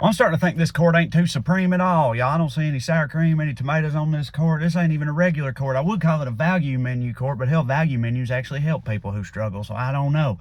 I'm starting to think this court ain't too supreme at all, y'all. I don't see any sour cream, any tomatoes on this court. This ain't even a regular court. I would call it a value menu court, but hell, value menus actually help people who struggle, so I don't know.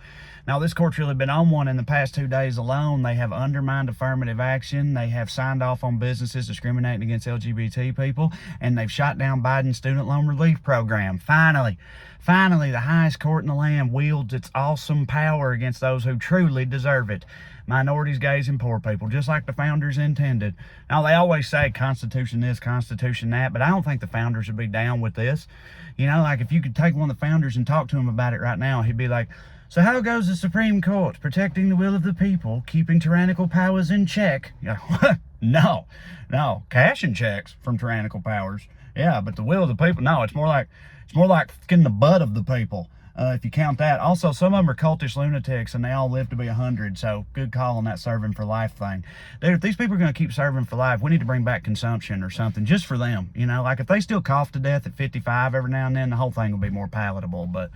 Now, this court's really been on one in the past 2 days alone. They have undermined affirmative action. They have signed off on businesses discriminating against LGBT people, and they've shot down Biden's student loan relief program. Finally, the highest court in the land wields its awesome power against those who truly deserve it. Minorities, gays, and poor people, just like the founders intended. Now, they always say Constitution this, Constitution that, but I don't think the founders would be down with this. You know, like if you could take one of the founders and talk to him about it right now, he'd be like, so how goes the Supreme Court? Protecting the will of the people, keeping tyrannical powers in check? Yeah, no, cashing checks from tyrannical powers. Yeah, but the will of the people, no, it's more like fucking the butt of the people. If you count that. Also, some of them are cultish lunatics, and they all live to be 100, so good call on that serving for life thing. Dude, if these people are going to keep serving for life, we need to bring back consumption or something, just for them. You know, like if they still cough to death at 55 every now and then, the whole thing will be more palatable, but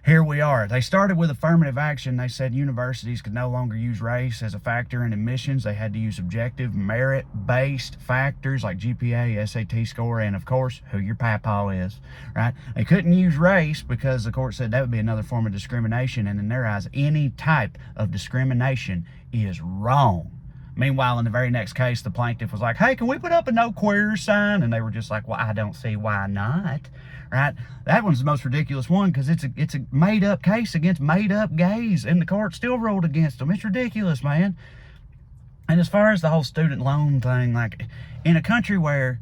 here we are. They started with affirmative action. They said universities could no longer use race as a factor in admissions. They had to use objective, merit-based factors like GPA, SAT score, and of course, who your papa is, right? They couldn't use race because the court said that would be another form of discrimination, and in their eyes, any type of discrimination is wrong. Meanwhile, in the very next case, the plaintiff was like, hey, can we put up a no queer sign? And they were just like, well, I don't see why not, right? That one's the most ridiculous one because it's a made-up case against made-up gays, and the court still ruled against them. It's ridiculous, man. And as far as the whole student loan thing, like in a country where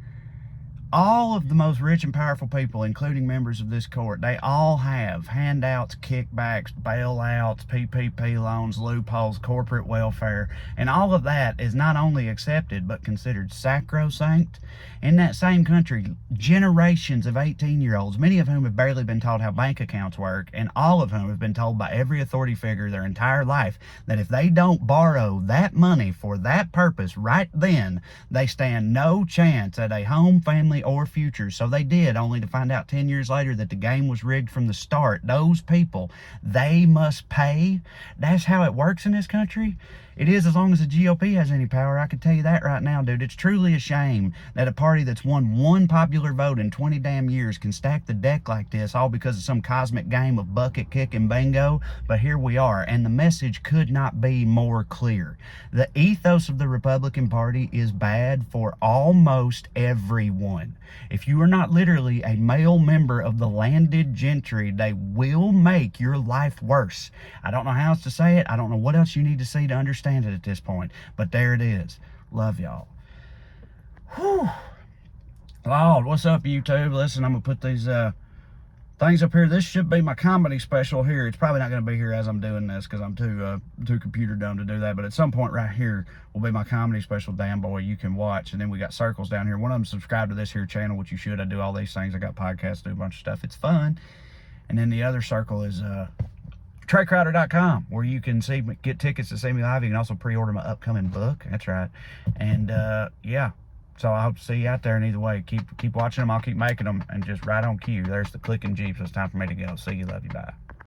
all of the most rich and powerful people, including members of this court, they all have handouts, kickbacks, bailouts, PPP loans, loopholes, corporate welfare, and all of that is not only accepted but considered sacrosanct. In that same country, generations of 18-year-olds, many of whom have barely been taught how bank accounts work, and all of whom have been told by every authority figure their entire life that if they don't borrow that money for that purpose right then, they stand no chance at a home, family, or future. So they did, only to find out 10 years later that the game was rigged from the start. Those people, they must pay. That's how it works in this country. It is, as long as the GOP has any power. I can tell you that right now, dude. It's truly a shame that a party that's won one popular vote in 20 damn years can stack the deck like this, all because of some cosmic game of bucket kick and bingo. But here we are, and the message could not be more clear. The ethos of the Republican Party is bad for almost everyone. If you are not literally a male member of the landed gentry, they will make your life worse. I don't know how else to say it. I don't know what else you need to see to understand it at this point, but there it is. Love y'all. Whew. Lord, what's up, YouTube? Listen, I'm gonna put these things up here. This should be my comedy special here. It's probably not gonna be here as I'm doing this because I'm too computer dumb to do that, but at some point right here will be my comedy special, Damn Boy, you can watch. And then we got circles down here. One of them subscribe to this here channel, which you should. I do all these things. I got podcasts, do a bunch of stuff. It's fun. And then the other circle is TreyCrowder.com, where you can get tickets to see me live. You can also pre-order my upcoming book. That's right. And yeah, so I hope to see you out there. And either way, keep watching them. I'll keep making them, and just right on cue. There's the clicking Jeep. So it's time for me to go. See you. Love you. Bye.